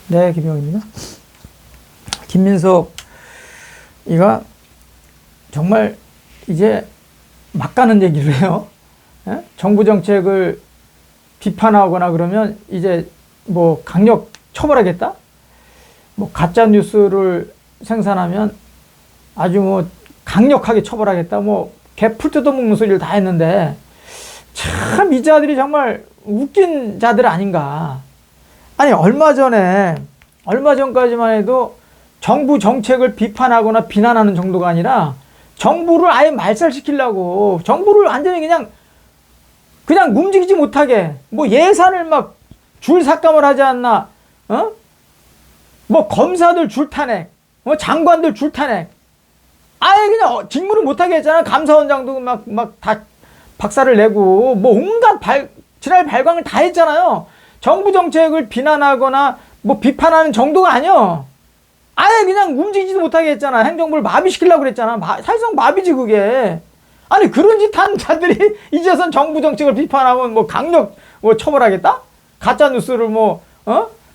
네, 김영입니다. 김민석, 이가 정말 이제 막 가는 얘기를 해요. 예? 정부 정책을 비판하거나 그러면 이제 뭐 강력 처벌하겠다? 뭐 가짜 뉴스를 생산하면 아주 뭐 강력하게 처벌하겠다? 뭐 개 풀 뜯어먹는 소리를 다 했는데 참 이 자들이 정말 웃긴 자들 아닌가. 아니 얼마 전까지만 해도 정부 정책을 비판하거나 비난하는 정도가 아니라 정부를 아예 말살시키려고 정부를 완전히 그냥 움직이지 못하게 뭐 예산을 막 줄 삭감을 하지 않나, 뭐 검사들 줄 탄핵, 뭐 장관들 줄 탄핵, 아예 그냥 직무를 못하게 했잖아. 감사원장도 막 다 박살을 내고 뭐 온갖 지랄 발광을 다 했잖아요. 정부 정책을 비난하거나 뭐 비판하는 정도가 아니야. 아예 그냥 움직이지도 못하게 했잖아. 행정부를 마비시키려고 그랬잖아. 사실상 마비지 그게. 아니 그런 짓 한 자들이 이제선 정부 정책을 비판하면 뭐 강력 뭐 처벌하겠다? 가짜 뉴스를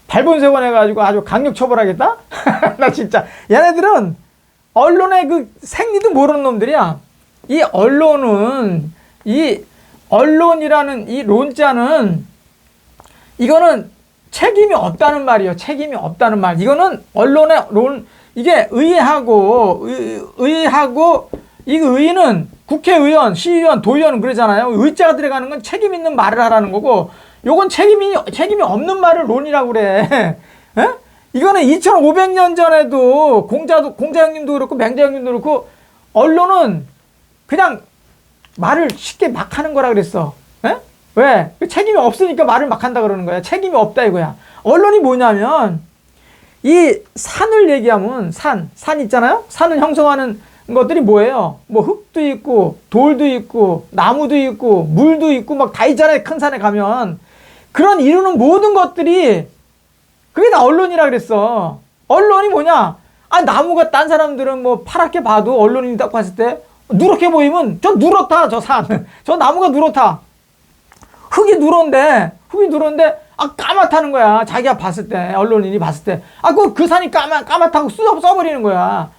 발본색원 해가지고 아주 강력 처벌하겠다? 나 진짜 얘네들은 언론의 그 생리도 모르는 놈들이야. 이 언론이라는 이 론자는 이거는 책임이 없다는 말이에요. 책임이 없다는 말. 이거는 언론의 이게 의회하고 이 의회는 국회의원, 시의원, 도의원은 그러잖아요. 의자가 들어가는 건 책임 있는 말을 하라는 거고, 요건 책임이 없는 말을 론이라고 그래. 에? 이거는 2500년 전에도 공자 형님도 그렇고 맹자 형님도 그렇고 언론은 그냥 말을 쉽게 막 하는 거라 그랬어. 에? 왜? 책임이 없으니까 말을 막 한다 그러는 거야. 책임이 없다 이거야. 언론이 뭐냐면 이 산을 얘기하면 산 있잖아요. 산을 형성하는 것들이 뭐예요? 뭐 흙도 있고 돌도 있고 나무도 있고 물도 있고 막 다 있잖아요. 큰 산에 가면 그런 이루는 모든 것들이 그게 다 언론이라 그랬어. 언론이 뭐냐? 나무가 딴 사람들은 뭐 파랗게 봐도 언론인이 딱 봤을 때 누렇게 보이면 저 누렇다 저 산. 저 나무가 누렇다. 흙이 누런데 까맣다는 거야. 자기가 봤을 때, 언론인이 봤을 때. 그 산이 까맣다고 써버리는 거야.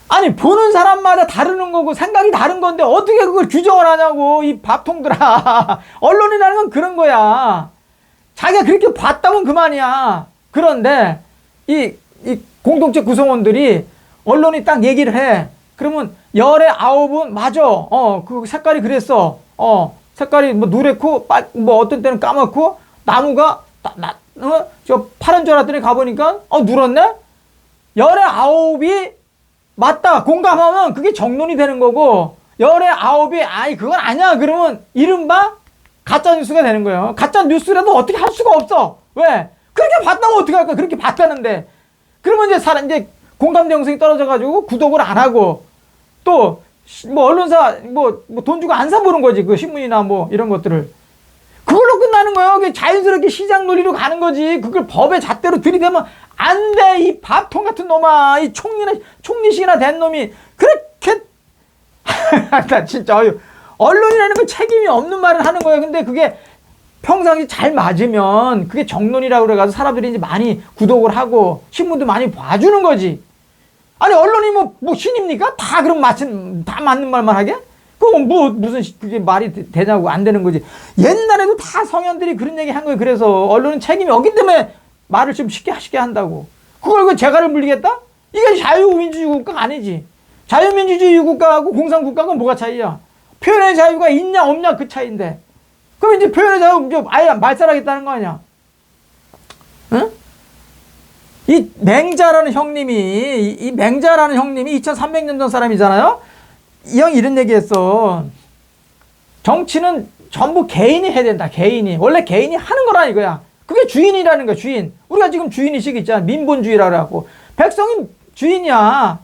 아니, 보는 사람마다 다르는 거고, 생각이 다른 건데, 어떻게 그걸 규정을 하냐고, 이 밥통들아. 언론이라는 건 그런 거야. 자기가 그렇게 봤다면 그만이야. 그런데, 이 공동체 구성원들이 언론이 딱 얘기를 해. 그러면, 열의 9은, 맞아. 그 색깔이 그랬어. 색깔이 뭐 누랬고, 뭐 어떤 때는 까맣고, 나무가, 저 파란 줄 알았더니 가보니까, 누렇네? 열의 9이 맞다. 공감하면 그게 정론이 되는 거고, 열의 9이, 그건 아니야. 그러면 이른바 가짜뉴스가 되는 거예요. 가짜뉴스라도 어떻게 할 수가 없어. 왜? 그렇게 봤다고 어떻게 할까? 그렇게 봤다는데. 그러면 이제 공감대 형성이 떨어져가지고 구독을 안 하고, 또, 뭐 언론사 돈 주고 안 사보는 거지. 그 신문이나 뭐 이런 것들을 그걸로 끝나는 거예요. 그게 자연스럽게 시장 논리로 가는 거지. 그걸 법의 잣대로 들이대면 안 돼. 이 밥통 같은 놈아, 이 총리식이나 된 놈이 그렇게 나 진짜 언론이라는 건 책임이 없는 말을 하는 거예요. 근데 그게 평상시 잘 맞으면 그게 정론이라고 그래가지고 사람들이 이제 많이 구독을 하고 신문도 많이 봐주는 거지. 아니 언론이 뭐 신입니까? 다 그럼 다 맞는 말만 하게? 그럼 무슨 그게 말이 되냐고. 안 되는 거지. 옛날에도 다 성현들이 그런 얘기 한 거예요. 그래서 언론은 책임이 없기 때문에 말을 좀 쉽게 하신다고. 그걸 그 재갈을 물리겠다? 이게 자유민주주의 국가가 아니지. 자유민주주의 국가하고 공산국가가 뭐가 차이야? 표현의 자유가 있냐 없냐 그 차이인데. 그럼 이제 표현의 자유 아예 말살하겠다는 거 아니야? 응? 이 맹자라는 형님이 2300년 전 사람이잖아요. 이 형이 이런 얘기했어. 정치는 전부 개인이 해야 된다. 개인이. 원래 개인이 하는 거라 이거야. 그게 주인이라는 거야. 주인. 우리가 지금 주인의식 있잖아. 민본주의라고 하고. 백성이 주인이야.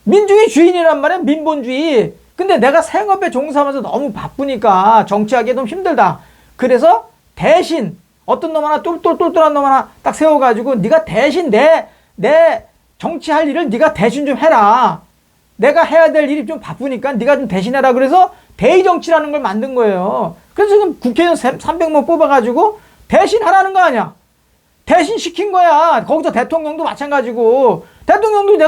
민중이 주인이란 말이야. 민본주의. 근데 내가 생업에 종사하면서 너무 바쁘니까 정치하기 좀 힘들다. 그래서 대신 어떤 놈 하나 똘똘똘똘한 놈 하나 딱 세워가지고 네가 대신 내 정치할 일을 네가 대신 좀 해라. 내가 해야 될 일이 좀 바쁘니까 네가 좀 대신해라. 그래서 대의정치라는 걸 만든 거예요. 그래서 지금 국회의원 300명 뽑아가지고 대신하라는 거 아니야. 대신 시킨 거야. 거기서 대통령도 마찬가지고. 대통령도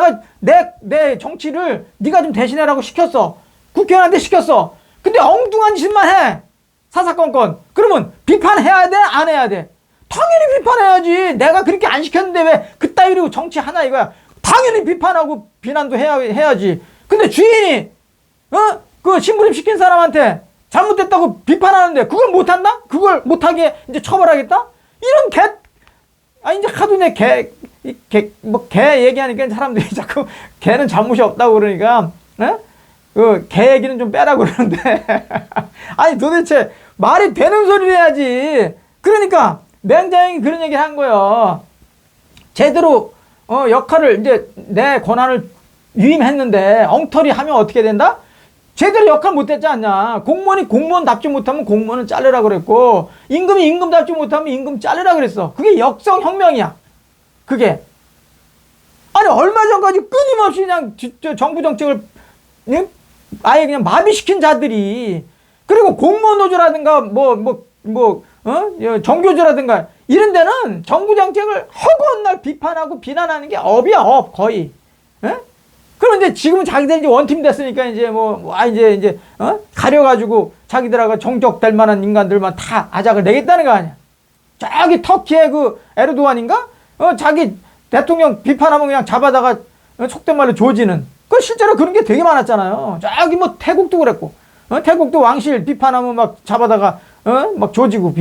내 정치를 네가 좀 대신해라고 시켰어. 국회의원한테 시켰어. 근데 엉뚱한 짓만 해. 사사건건. 그러면 비판해야 돼? 안 해야 돼? 당연히 비판해야지. 내가 그렇게 안 시켰는데 왜 그따위로 정치 하나 이거야. 당연히 비판하고 비난도 해야지. 근데 주인이 그 심부름 시킨 사람한테 잘못됐다고 비판하는데 그걸 못한다? 그걸 못하게 이제 처벌하겠다? 이런 이제 하도 내 개 얘기하니까 사람들이 자꾸 개는 잘못이 없다고 그러니까, 개 얘기는 좀 빼라고 그러는데. 아니, 도대체 말이 되는 소리를 해야지. 그러니까, 맹자형이 그런 얘기를 한 거예요. 제대로, 역할을, 이제 내 권한을 위임했는데, 엉터리 하면 어떻게 된다? 제대로 역할 못했지 않냐. 공무원이 공무원답지 못하면 공무원은 자르라 그랬고, 임금이 임금답지 못하면 임금 자르라 그랬어. 그게 역성혁명이야. 그게. 아니, 얼마 전까지 끊임없이 그냥 정부 정책을 아예 그냥 마비시킨 자들이, 그리고 공무원 노조라든가, 정교조라든가, 이런 데는 정부 정책을 허구한 날 비판하고 비난하는 게 업이야, 업, 거의. 그런데 지금은 자기들이 이제 원팀 됐으니까 이제 가려가지고 자기들하고 정적될 만한 인간들만 다 아작을 내겠다는 거 아니야. 저기 터키의 그 에르도안인가? 자기 대통령 비판하면 그냥 잡아다가 속된 말로 조지는. 그 실제로 그런 게 되게 많았잖아요. 저기 태국도 그랬고. 태국도 왕실 비판하면 막 잡아다가, 막 조지고,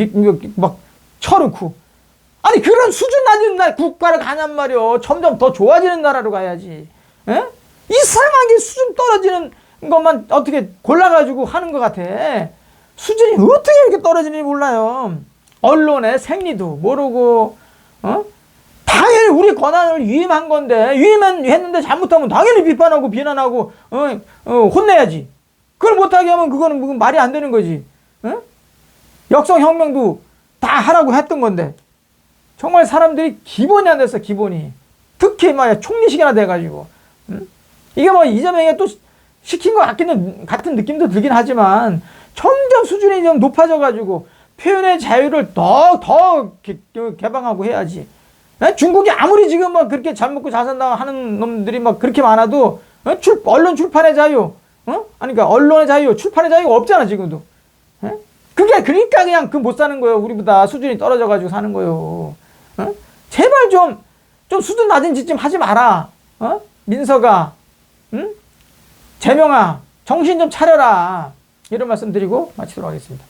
막 쳐놓고. 아니, 그런 수준 낮은 국가를 가냔 말이요. 점점 더 좋아지는 나라로 가야지. 이상하게 수준 떨어지는 것만 어떻게 골라가지고 하는 것 같아. 수준이 어떻게 이렇게 떨어지는지 몰라요. 언론의 생리도 모르고, 당연히 우리 권한을 위임한 건데, 위임했는데 잘못하면 당연히 비판하고 비난하고, 혼내야지. 그걸 못하게 하면 그거는 말이 안 되는 거지. 역성혁명도 다 하라고 했던 건데. 정말 사람들이 기본이 안 됐어, 기본이. 특히 총리식이나 돼가지고. 이게 이재명이 또 시킨 것 같은 느낌도 들긴 하지만 점점 수준이 좀 높아져가지고 표현의 자유를 더 개방하고 해야지. 중국이 아무리 지금 그렇게 잘 먹고 잘 산다 하는 놈들이 그렇게 많아도 언론 출판의 자유, 그러니까 언론의 자유, 출판의 자유가 없잖아, 지금도. 그게 그러니까 그냥 못 사는 거예요. 우리보다 수준이 떨어져가지고 사는 거예요. 제발 좀 수준 낮은 짓 좀 하지 마라. 민서가. 재명아, 정신 좀 차려라. 이런 말씀 드리고 마치도록 하겠습니다.